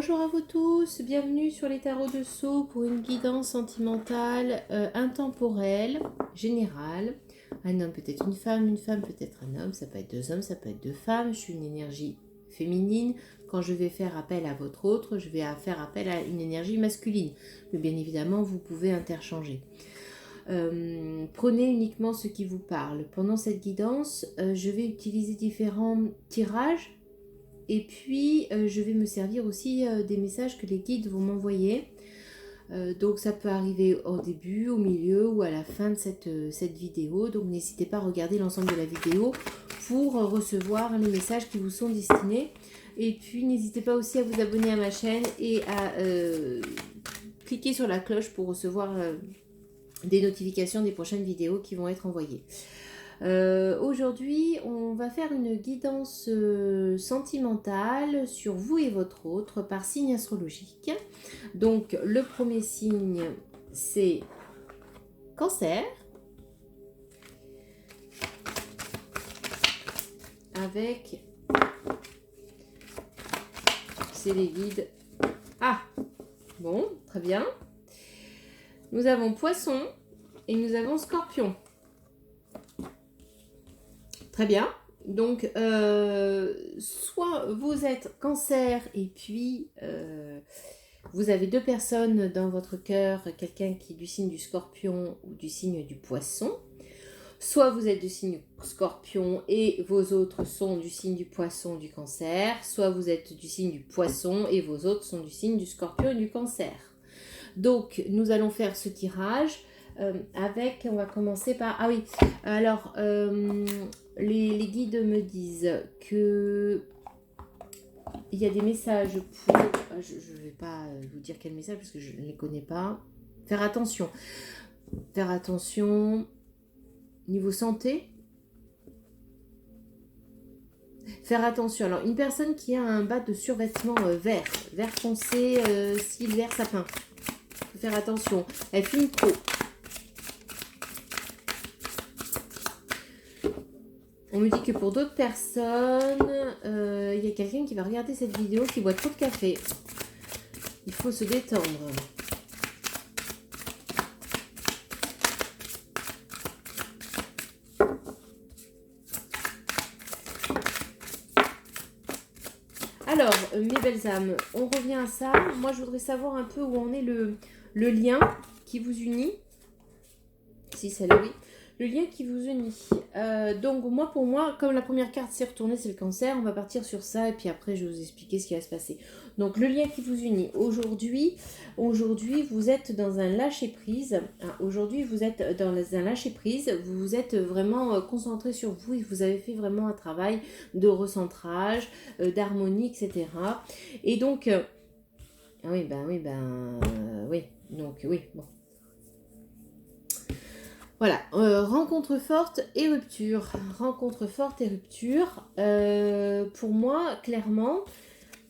Bonjour à vous tous, bienvenue sur les tarots de Sceaux pour une guidance sentimentale intemporelle, générale. Un homme peut être une femme peut être un homme, ça peut être deux hommes, ça peut être deux femmes. Je suis une énergie féminine. Quand je vais faire appel à votre autre, je vais faire appel à une énergie masculine. Mais bien évidemment, vous pouvez interchanger. Prenez uniquement ce qui vous parle. Pendant cette guidance, je vais utiliser différents tirages. Et puis, je vais me servir aussi des messages que les guides vont m'envoyer. Donc, ça peut arriver au début, au milieu ou à la fin de cette vidéo. Donc, n'hésitez pas à regarder l'ensemble de la vidéo pour recevoir les messages qui vous sont destinés. Et puis, n'hésitez pas aussi à vous abonner à ma chaîne et à cliquer sur la cloche pour recevoir des notifications des prochaines vidéos qui vont être envoyées. Aujourd'hui, on va faire une guidance sentimentale sur vous et votre autre par signe astrologique. Donc, le premier signe, c'est Cancer. Avec, c'est les guides. Ah, bon, très bien. Nous avons Poisson et nous avons Scorpion. Très bien. Donc, soit vous êtes Cancer et puis vous avez deux personnes dans votre cœur, quelqu'un qui est du signe du Scorpion ou du signe du Poisson. Soit vous êtes du signe Scorpion et vos autres sont du signe du Poisson, du Cancer. Soit vous êtes du signe du Poisson et vos autres sont du signe du Scorpion et du Cancer. Donc, nous allons faire ce tirage. On va commencer par... Ah oui, alors, les guides me disent que il y a des messages pour... Je ne vais pas vous dire quel message parce que je ne les connais pas. Faire attention. Faire attention niveau santé. Faire attention. Alors, une personne qui a un bas de survêtement vert foncé, style vert sapin. Faut faire attention. Elle filme trop. On me dit que pour d'autres personnes, il y a quelqu'un qui va regarder cette vidéo qui boit trop de café. Il faut se détendre. Alors, mes belles âmes, on revient à ça. Moi, je voudrais savoir un peu où en est le lien qui vous unit. Si c'est là, oui. Le lien qui vous unit. Donc, pour moi, comme la première carte s'est retournée, c'est le Cancer. On va partir sur ça et puis après, je vais vous expliquer ce qui va se passer. Donc, le lien qui vous unit. Aujourd'hui, vous êtes dans un lâcher-prise. Aujourd'hui, vous êtes dans un lâcher-prise. Vous êtes vraiment concentré sur vous et vous avez fait vraiment un travail de recentrage, d'harmonie, etc. Et donc, oui. Donc, oui, bon. Voilà, rencontre forte et rupture. Rencontre forte et rupture. Pour moi, clairement,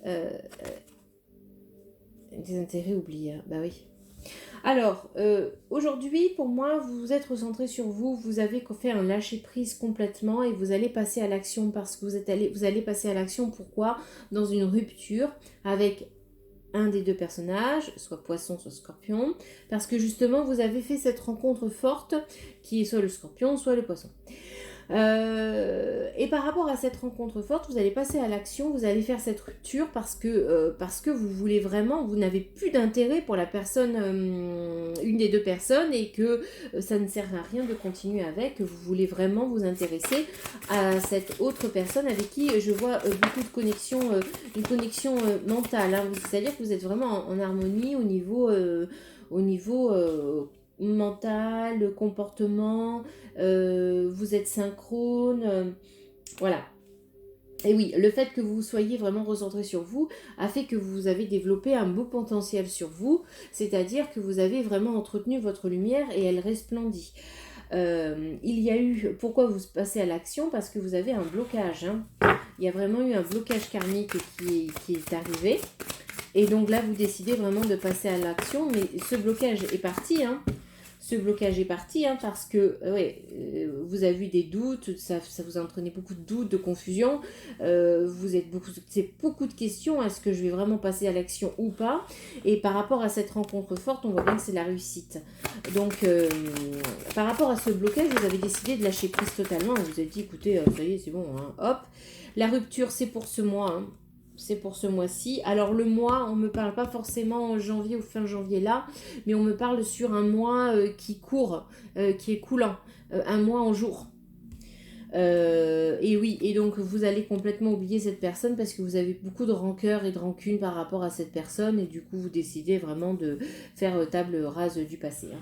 des intérêts oubliés. Bah oui. Alors, aujourd'hui, pour moi, vous vous êtes recentré sur vous. Vous avez fait un lâcher-prise complètement et vous allez passer à l'action parce que vous allez passer à l'action. Pourquoi? Dans une rupture avec un des deux personnages, soit Poisson, soit Scorpion, parce que justement, vous avez fait cette rencontre forte qui est soit le Scorpion, soit le Poisson. Et par rapport à cette rencontre forte, vous allez passer à l'action, vous allez faire cette rupture parce que vous voulez vraiment, vous n'avez plus d'intérêt pour la personne, une des deux personnes, et que ça ne sert à rien de continuer avec, vous voulez vraiment vous intéresser à cette autre personne avec qui je vois beaucoup de connexion, une connexion mentale, hein. C'est-à-dire que vous êtes vraiment en harmonie au niveau mental, comportement, vous êtes synchrone, voilà. Et oui, le fait que vous soyez vraiment recentré sur vous a fait que vous avez développé un beau potentiel sur vous, c'est-à-dire que vous avez vraiment entretenu votre lumière et elle resplendit. Il y a eu, pourquoi vous passez à l'action? Parce que vous avez un blocage, hein. Il y a vraiment eu un blocage karmique qui est arrivé. Et donc là, vous décidez vraiment de passer à l'action, mais ce blocage est parti, hein. ce blocage est parti, hein, parce que vous avez eu des doutes, ça vous a entraîné beaucoup de doutes, de confusion, c'est beaucoup de questions, est-ce que je vais vraiment passer à l'action ou pas? Et par rapport à cette rencontre forte, on voit bien que c'est la réussite. Donc, par rapport à ce blocage, vous avez décidé de lâcher prise totalement, vous avez dit, écoutez, ça y est, c'est bon, hein, hop. La rupture, c'est pour ce mois, hein. C'est pour ce mois-ci. Alors le mois, on ne me parle pas forcément en janvier ou fin janvier là, mais on me parle sur un mois qui court, qui est coulant, un mois en jour. Et oui, et donc vous allez complètement oublier cette personne parce que vous avez beaucoup de rancœur et de rancune par rapport à cette personne et du coup vous décidez vraiment de faire table rase du passé. Hein.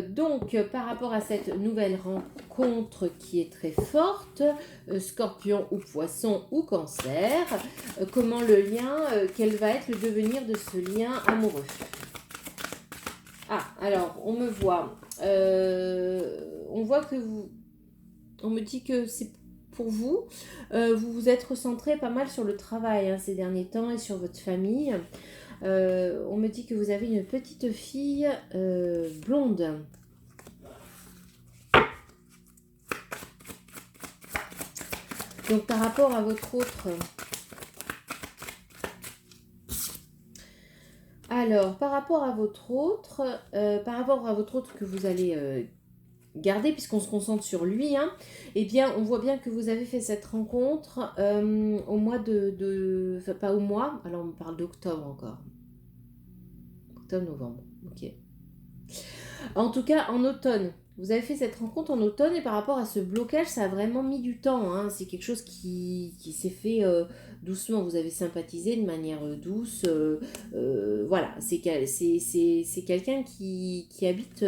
Donc, par rapport à cette nouvelle rencontre qui est très forte, scorpion ou poisson ou cancer, comment le lien, quel va être le devenir de ce lien amoureux? Ah, alors, on me voit. On voit que vous... On me dit que c'est pour vous. Vous vous êtes recentré pas mal sur le travail hein, ces derniers temps et sur votre famille. On me dit que vous avez une petite fille blonde. Donc par rapport à votre autre... Alors, par rapport à votre autre que vous allez garder, puisqu'on se concentre sur lui, hein, eh bien, on voit bien que vous avez fait cette rencontre au mois de... Enfin, pas au mois, alors on me parle d'octobre encore. Octobre-novembre, ok. En tout cas, en automne. Vous avez fait cette rencontre en automne et par rapport à ce blocage, ça a vraiment mis du temps. Hein. C'est quelque chose qui s'est fait doucement. Vous avez sympathisé de manière douce. Voilà, c'est quelqu'un qui habite...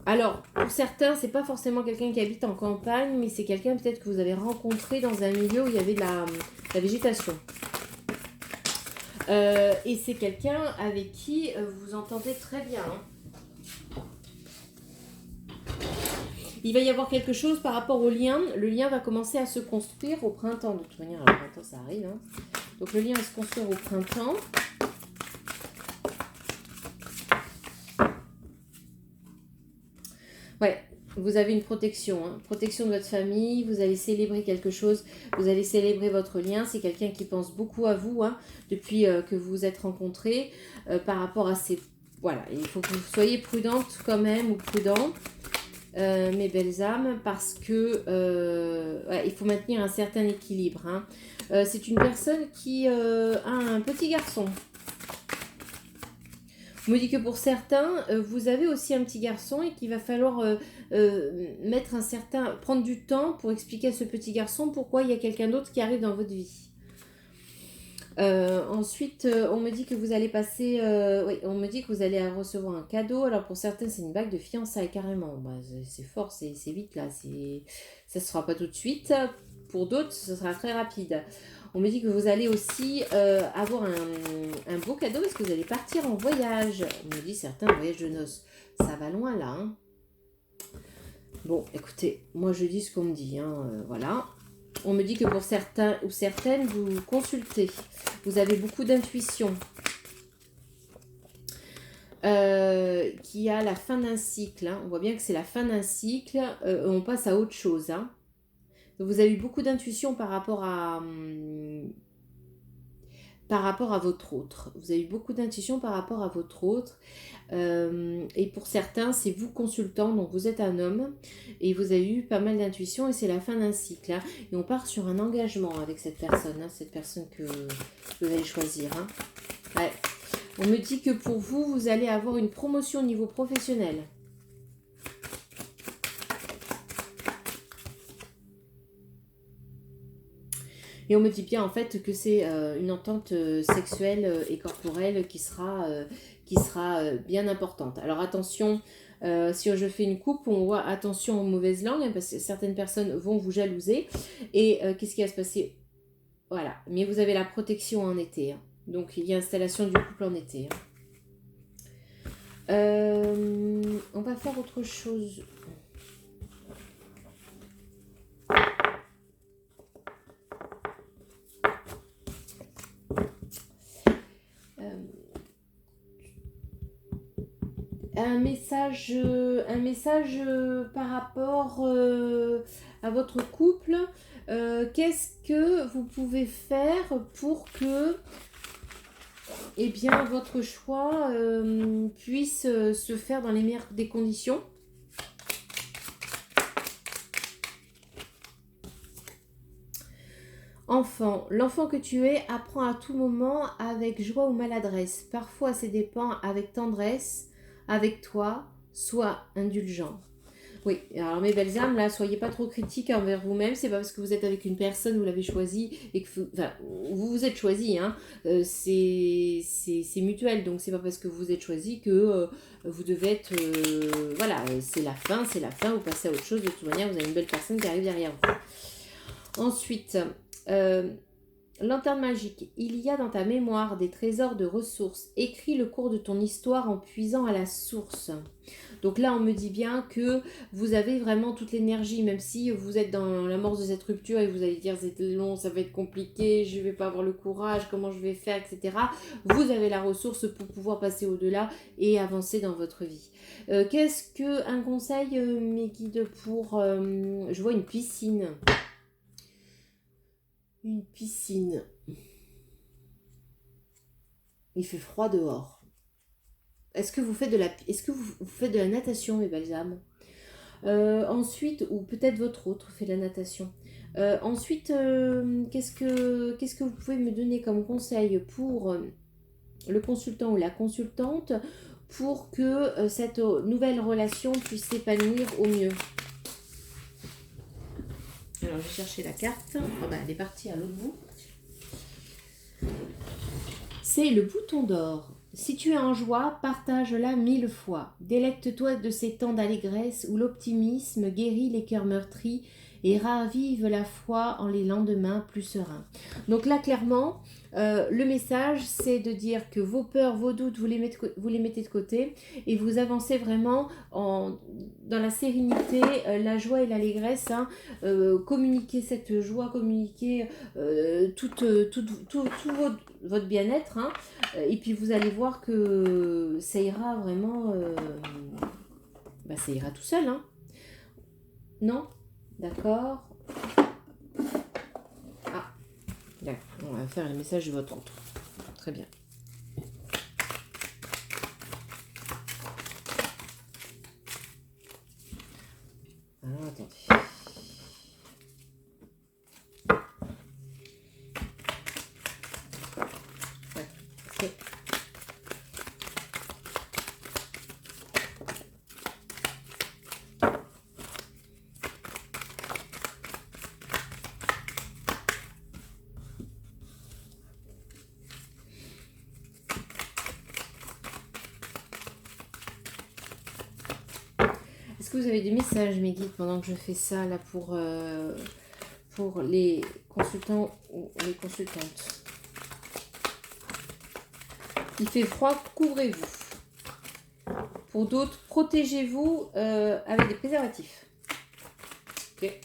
Alors, pour certains, c'est pas forcément quelqu'un qui habite en campagne, mais c'est quelqu'un peut-être que vous avez rencontré dans un milieu où il y avait de la végétation. Et c'est quelqu'un avec qui vous entendez très bien. Hein. Il va y avoir quelque chose par rapport au lien. Le lien va commencer à se construire au printemps. De toute manière, le printemps, ça arrive. Hein. Donc le lien va se construire au printemps. Ouais, vous avez une protection. Hein. Protection de votre famille. Vous allez célébrer quelque chose. Vous allez célébrer votre lien. C'est quelqu'un qui pense beaucoup à vous hein, depuis que vous vous êtes rencontrés. Par rapport à ces... Voilà, il faut que vous soyez prudente quand même ou prudent. Mes belles âmes, parce que il faut maintenir un certain équilibre. Hein. C'est une personne qui a un petit garçon. On me dit que pour certains, vous avez aussi un petit garçon et qu'il va falloir prendre du temps pour expliquer à ce petit garçon pourquoi il y a quelqu'un d'autre qui arrive dans votre vie. Ensuite, on me dit que vous allez passer... on me dit que vous allez recevoir un cadeau. Alors, pour certains, c'est une bague de fiançailles, carrément. Bah, c'est fort, c'est vite, là. Ça ne se fera pas tout de suite. Pour d'autres, ce sera très rapide. On me dit que vous allez aussi avoir un beau cadeau parce que vous allez partir en voyage. On me dit certains, voyage de noces. Ça va loin, là. Hein. Bon, écoutez, moi, je dis ce qu'on me dit. Hein, voilà. On me dit que pour certains ou certaines, vous consultez. Vous avez beaucoup d'intuition. Qui a la fin d'un cycle. Hein. On voit bien que c'est la fin d'un cycle. On passe à autre chose. Hein. Donc vous avez eu beaucoup d'intuition par rapport à votre autre. Vous avez eu beaucoup d'intuition par rapport à votre autre. Et pour certains, c'est vous consultant, donc vous êtes un homme et vous avez eu pas mal d'intuition et c'est la fin d'un cycle. Hein, et on part sur un engagement avec cette personne que vous allez choisir. Hein. Ouais. On me dit que pour vous, vous allez avoir une promotion au niveau professionnel. Et on me dit bien en fait que c'est une entente sexuelle et corporelle qui sera bien importante. Alors attention, si je fais une coupe, on voit attention aux mauvaises langues, hein, parce que certaines personnes vont vous jalouser. Et qu'est-ce qui va se passer? Voilà, mais vous avez la protection en été. Hein. Donc il y a installation du couple en été. Hein. On va faire autre chose. un message par rapport à votre couple. Qu'est-ce que vous pouvez faire pour que eh bien, votre choix puisse se faire dans les meilleures des conditions? Enfant, l'enfant que tu es apprend à tout moment avec joie ou maladresse. Parfois, ses dépens avec tendresse, avec toi, sois indulgent. Oui, alors mes belles âmes, là, soyez pas trop critiques envers vous-même. C'est pas parce que vous êtes avec une personne, vous l'avez choisie et que enfin, vous vous êtes choisi, hein. C'est mutuel, donc c'est pas parce que vous êtes choisi que vous devez être, voilà, c'est la fin, vous passez à autre chose. De toute manière, vous avez une belle personne qui arrive derrière vous. Ensuite, euh, lanterne magique, il y a dans ta mémoire des trésors de ressources. Écris le cours de ton histoire en puisant à la source. Donc là, on me dit bien que vous avez vraiment toute l'énergie, même si vous êtes dans l'amorce de cette rupture et vous allez dire c'est long, ça va être compliqué, je ne vais pas avoir le courage, comment je vais faire, etc. Vous avez la ressource pour pouvoir passer au-delà et avancer dans votre vie. Qu'est-ce qu'un conseil, mes guides, pour... je vois une piscine. Une piscine. Il fait froid dehors. Est-ce que vous faites de la natation, mes belles âmes? Ensuite, ou peut-être votre autre fait de la natation. Ensuite, qu'est-ce que vous pouvez me donner comme conseil pour le consultant ou la consultante pour que cette nouvelle relation puisse s'épanouir au mieux? Alors, je vais chercher la carte. Oh, ben, elle est partie à l'autre bout. C'est le bouton d'or. Si tu es en joie, partage-la 1000 fois. Délecte-toi de ces temps d'allégresse où l'optimisme guérit les cœurs meurtris et ravive la foi en les lendemains plus sereins. Donc là, clairement, le message, c'est de dire que vos peurs, vos doutes, vous les mettez de côté et vous avancez vraiment dans la sérénité, la joie et l'allégresse. Hein. Communiquez cette joie, communiquez tout votre bien-être. Hein. Et puis vous allez voir que ça ira vraiment... ça ira tout seul. Hein. Non? D'accord. Ah, d'accord. On va faire le message de votre autre. Très bien. Alors, attendez. Ouais, ok. Est-ce que vous avez des messages, mes guides, pendant que je fais ça, là, pour les consultants ou les consultantes? Il fait froid, couvrez-vous. Pour d'autres, protégez-vous avec des préservatifs. Ok.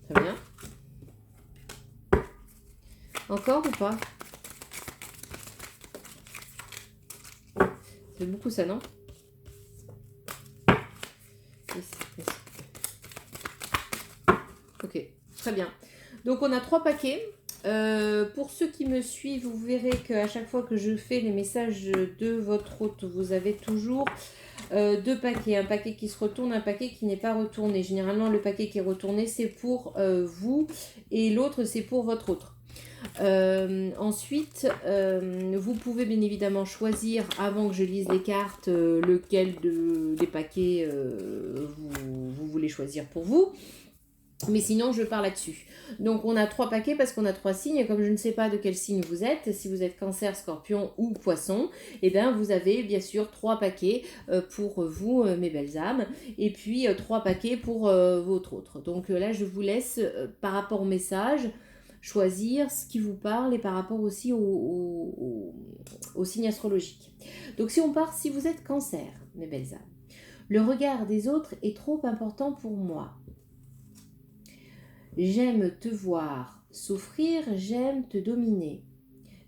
Très bien. Encore ou pas? C'est beaucoup ça, non? Ok, très bien. Donc on a 3 paquets. Pour ceux qui me suivent, vous verrez qu'à chaque fois que je fais les messages de votre hôte, vous avez toujours 2 paquets. Un paquet qui se retourne, un paquet qui n'est pas retourné. Généralement, le paquet qui est retourné, c'est pour vous et l'autre, c'est pour votre autre. Ensuite, vous pouvez bien évidemment choisir, avant que je lise les cartes, lequel des paquets vous voulez choisir pour vous. Mais sinon, je pars là-dessus. Donc, on a 3 paquets parce qu'on a 3 signes. Et comme je ne sais pas de quel signe vous êtes, si vous êtes Cancer, Scorpion ou Poisson, eh bien, vous avez bien sûr 3 paquets pour vous, mes belles âmes. Et puis, 3 paquets pour votre autre. Donc là, je vous laisse, par rapport au message, choisir ce qui vous parle et par rapport aussi au signe astrologique. Donc, si vous êtes Cancer, mes belles âmes, le regard des autres est trop important pour moi. J'aime te voir souffrir, j'aime te dominer.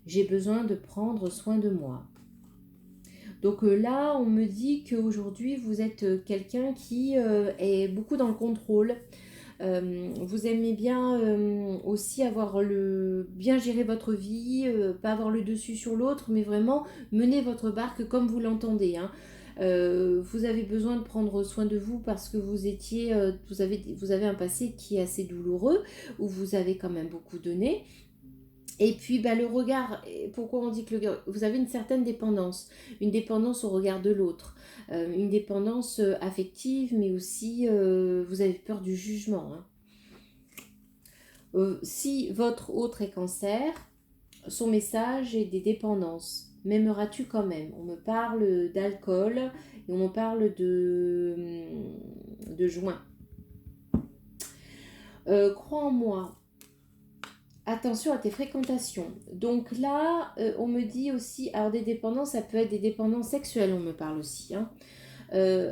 J'ai besoin de prendre soin de moi. Donc là, on me dit qu'aujourd'hui, vous êtes quelqu'un qui est beaucoup dans le contrôle. Vous aimez bien aussi bien gérer votre vie, pas avoir le dessus sur l'autre, mais vraiment mener votre barque comme vous l'entendez, hein. Vous avez besoin de prendre soin de vous parce que vous avez un passé qui est assez douloureux, où vous avez quand même beaucoup donné. Et puis bah, le regard, pourquoi on dit que vous avez une certaine dépendance, une dépendance au regard de l'autre, une dépendance affective, mais aussi vous avez peur du jugement, hein. Si votre autre est cancer, son message est des dépendances. M'aimeras-tu quand même? On me parle d'alcool et on me parle de joint. Crois en moi. Attention à tes fréquentations. Donc là, on me dit aussi, alors des dépendances, ça peut être des dépendances sexuelles, on me parle aussi, hein.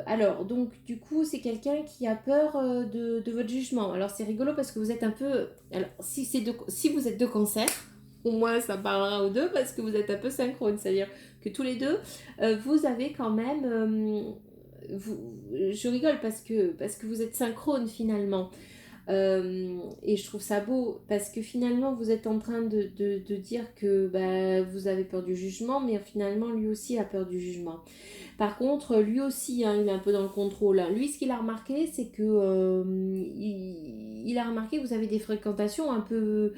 Alors, donc, du coup, c'est quelqu'un qui a peur de votre jugement. Alors, c'est rigolo parce que vous êtes un peu... Alors, si vous êtes de cancer, au moins, ça parlera aux deux parce que vous êtes un peu synchrone. C'est-à-dire que tous les deux, vous avez quand même... je rigole parce que vous êtes synchrone finalement. Et je trouve ça beau parce que finalement vous êtes en train de dire que bah, vous avez peur du jugement, mais finalement lui aussi a peur du jugement. Par contre, lui aussi, hein, il est un peu dans le contrôle, hein. Lui, ce qu'il a remarqué, c'est que il a remarqué que vous avez des fréquentations un peu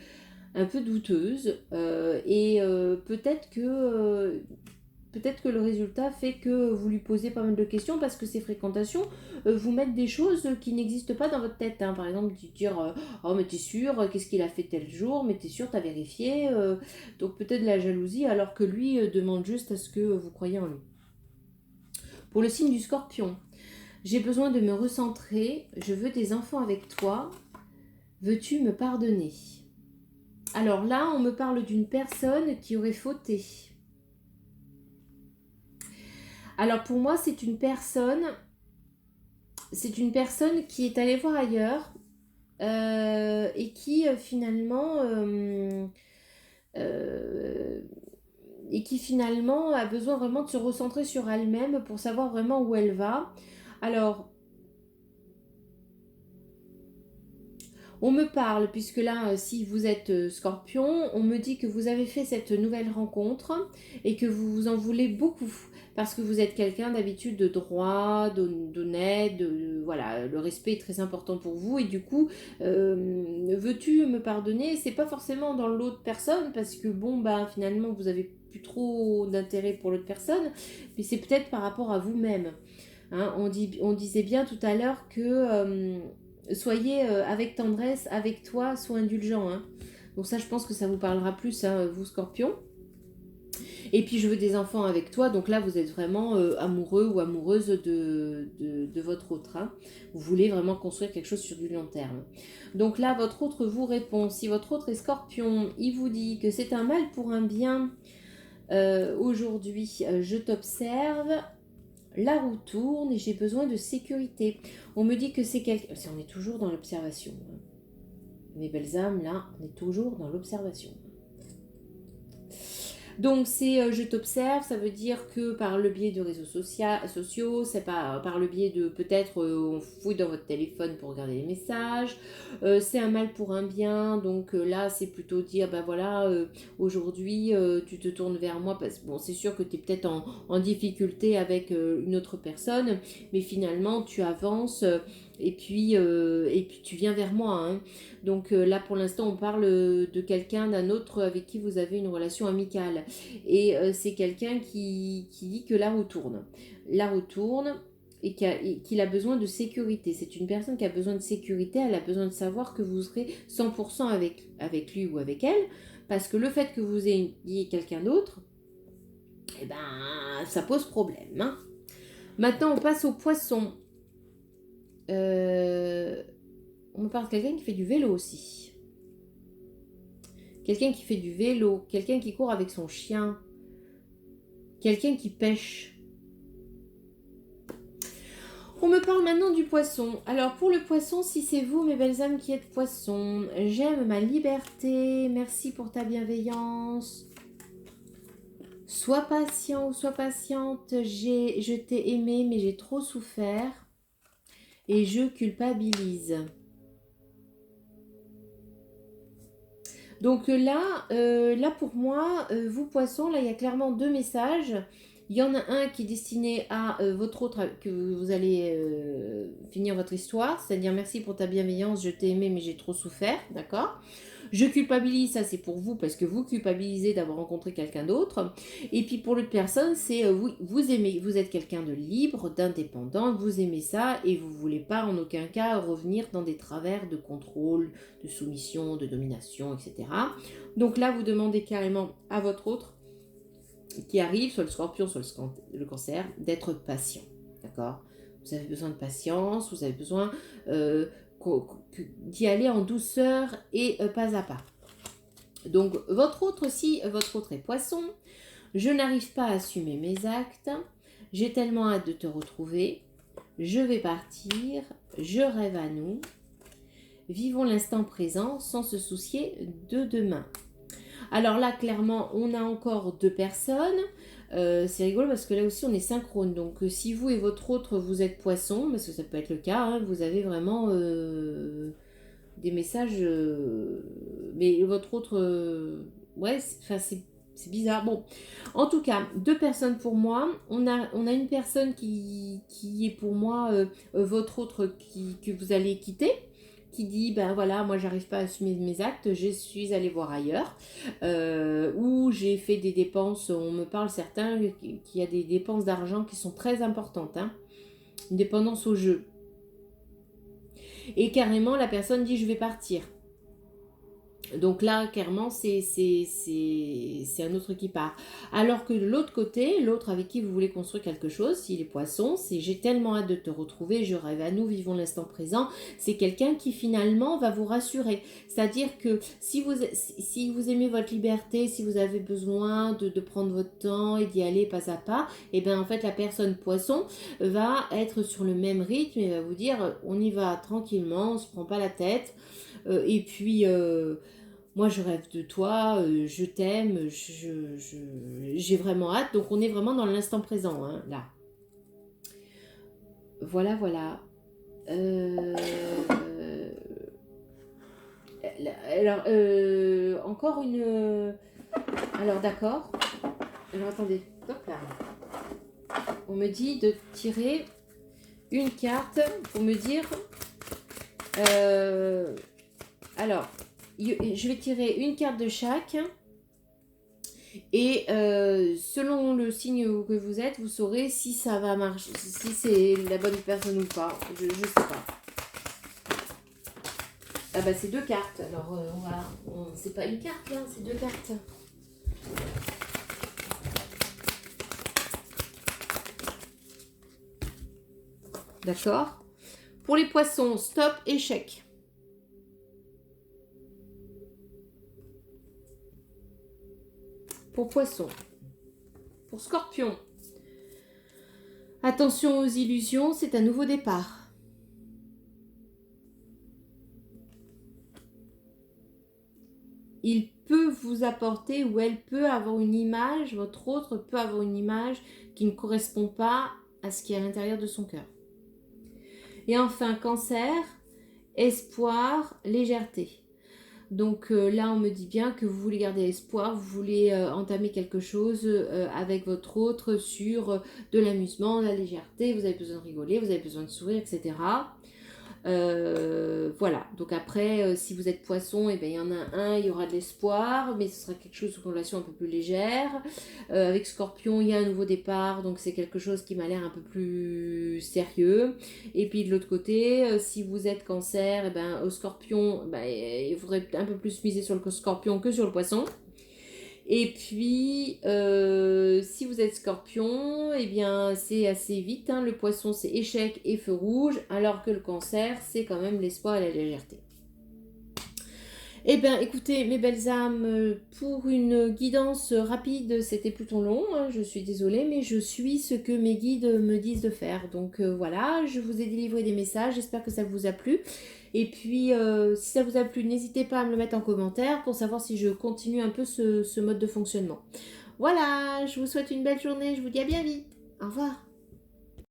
douteuses et peut-être que le résultat fait que vous lui posez pas mal de questions parce que ces fréquentations vous mettent des choses qui n'existent pas dans votre tête, hein. Par exemple, dire oh, mais t'es sûr, qu'est-ce qu'il a fait tel jour, mais t'es sûr, t'as vérifié. Donc, peut-être de la jalousie, alors que lui demande juste à ce que vous croyez en lui. Pour le signe du scorpion, j'ai besoin de me recentrer, je veux des enfants avec toi, veux-tu me pardonner? Alors là, on me parle d'une personne qui aurait fauté. Alors pour moi, c'est une personne qui est allée voir ailleurs et qui finalement a besoin vraiment de se recentrer sur elle-même pour savoir vraiment où elle va. Alors, on me parle, puisque là, si vous êtes scorpion, on me dit que vous avez fait cette nouvelle rencontre et que vous vous en voulez beaucoup. Parce que vous êtes quelqu'un d'habitude de droit, d'honnête, voilà, le respect est très important pour vous. Et du coup, veux-tu me pardonner? C'est pas forcément dans l'autre personne, parce que bon, bah finalement, vous avez plus trop d'intérêt pour l'autre personne, mais c'est peut-être par rapport à vous-même. Hein, on disait bien tout à l'heure que soyez avec tendresse, avec toi, sois indulgent, hein. Donc ça, je pense que ça vous parlera plus, hein, vous, Scorpion. Et puis, je veux des enfants avec toi. Donc là, vous êtes vraiment amoureux ou amoureuse de votre autre, hein. Vous voulez vraiment construire quelque chose sur du long terme. Donc là, votre autre vous répond. Si votre autre est Scorpion, il vous dit que c'est un mal pour un bien. Aujourd'hui, je t'observe. La roue tourne et j'ai besoin de sécurité. On me dit que c'est quelqu'un... On est toujours dans l'observation. Mes belles âmes, là, on est toujours dans l'observation. Donc c'est je t'observe, ça veut dire que par le biais de réseaux sociaux, c'est pas par le biais de peut-être on fouille dans votre téléphone pour regarder les messages, c'est un mal pour un bien, donc là c'est plutôt dire ben voilà, aujourd'hui tu te tournes vers moi parce que bon c'est sûr que tu es peut-être en difficulté avec une autre personne, mais finalement tu avances et puis tu viens vers moi, hein. Donc là pour l'instant on parle de quelqu'un, d'un autre avec qui vous avez une relation amicale. Et c'est quelqu'un qui dit que la roue tourne. La roue tourne et qu'il a besoin de sécurité. C'est une personne qui a besoin de sécurité, elle a besoin de savoir que vous serez 100% avec lui ou avec elle, parce que le fait que vous ayez quelqu'un d'autre, eh ben, ça pose problème, hein. Maintenant, on passe au poisson. On me parle de quelqu'un qui fait du vélo aussi. Quelqu'un qui fait du vélo, quelqu'un qui court avec son chien, quelqu'un qui pêche. On me parle maintenant du poisson. Alors pour le poisson, si c'est vous, mes belles âmes qui êtes poisson, j'aime ma liberté, merci pour ta bienveillance. Sois patient ou sois patiente, je t'ai aimé mais j'ai trop souffert et je culpabilise. Donc là pour moi, vous poissons, là il y a clairement deux messages. Il y en a un qui est destiné à votre autre, que vous allez finir votre histoire, c'est-à-dire merci pour ta bienveillance, je t'ai aimé mais j'ai trop souffert, d'accord? Je culpabilise, ça c'est pour vous parce que vous culpabilisez d'avoir rencontré quelqu'un d'autre. Et puis pour l'autre personne, c'est vous aimez, vous êtes quelqu'un de libre, d'indépendant, vous aimez ça et vous ne voulez pas en aucun cas revenir dans des travers de contrôle, de soumission, de domination, etc. Donc là, vous demandez carrément à votre autre qui arrive, soit le scorpion, soit le cancer, d'être patient. D'accord? Vous avez besoin de patience, vous avez besoin d'y aller en douceur et pas à pas. Donc votre autre aussi, votre autre est poisson. Je n'arrive pas à assumer mes actes. J'ai tellement hâte de te retrouver. Je vais partir. Je rêve à nous. Vivons l'instant présent sans se soucier de demain. Alors là, clairement, on a encore deux personnes. C'est rigolo parce que là aussi, on est synchrone. Donc, si vous et votre autre, vous êtes poisson, parce que ça peut être le cas, hein, vous avez vraiment des messages. Mais votre autre... ouais, c'est bizarre. Bon, en tout cas, deux personnes pour moi. On a une personne qui est pour moi votre autre que vous allez quitter. Qui dit, ben voilà, moi j'arrive pas à assumer mes actes, je suis allée voir ailleurs, où j'ai fait des dépenses, on me parle certains qu'il y a des dépenses d'argent qui sont très importantes, hein, une dépendance au jeu. Et carrément, la personne dit, je vais partir. Donc là, clairement, c'est un autre qui part. Alors que de l'autre côté, l'autre avec qui vous voulez construire quelque chose, s'il est poisson, c'est j'ai tellement hâte de te retrouver, je rêve à nous, vivons l'instant présent. C'est quelqu'un qui finalement va vous rassurer. C'est-à-dire que si vous aimez votre liberté, si vous avez besoin de prendre votre temps et d'y aller pas à pas, et bien en fait la personne poisson va être sur le même rythme et va vous dire on y va tranquillement, on se prend pas la tête. Et puis... moi, je rêve de toi, je t'aime, j'ai vraiment hâte. Donc, on est vraiment dans l'instant présent, hein, là. Voilà, voilà. Alors, encore une... Alors, d'accord. Alors, attendez. Hop là. On me dit de tirer une carte pour me dire... alors... je vais tirer une carte de chaque et selon le signe que vous êtes, vous saurez si ça va marcher, si c'est la bonne personne ou pas. Je sais pas. Ah bah c'est deux cartes. Alors c'est pas une carte là, c'est deux cartes. D'accord. Pour les poissons, stop, échec. Pour poisson. Pour scorpion. Attention aux illusions, c'est un nouveau départ. Il peut vous apporter ou elle peut avoir une image, votre autre peut avoir une image qui ne correspond pas à ce qui est à l'intérieur de son cœur. Et enfin, cancer, espoir, légèreté. Donc là, on me dit bien que vous voulez garder espoir, vous voulez entamer quelque chose avec votre autre sur de l'amusement, de la légèreté, vous avez besoin de rigoler, vous avez besoin de sourire, etc. Voilà, donc après, si vous êtes poisson, eh ben, il y en a un, il y aura de l'espoir, mais ce sera quelque chose de relation un peu plus légère. Avec scorpion, il y a un nouveau départ, donc c'est quelque chose qui m'a l'air un peu plus sérieux. Et puis de l'autre côté, si vous êtes cancer, eh ben, au scorpion, ben, il faudrait un peu plus miser sur le scorpion que sur le poisson. Et puis, si vous êtes scorpion, eh bien, c'est assez vite. Hein. Le poisson, c'est échec et feu rouge, alors que le cancer, c'est quand même l'espoir et la légèreté. Eh bien, écoutez, mes belles âmes, pour une guidance rapide, c'était plutôt long. Hein, je suis désolée, mais je suis ce que mes guides me disent de faire. Donc voilà, je vous ai délivré des messages. J'espère que ça vous a plu. Et puis, si ça vous a plu, n'hésitez pas à me le mettre en commentaire pour savoir si je continue un peu ce mode de fonctionnement. Voilà, je vous souhaite une belle journée, je vous dis à bien vite. Au revoir.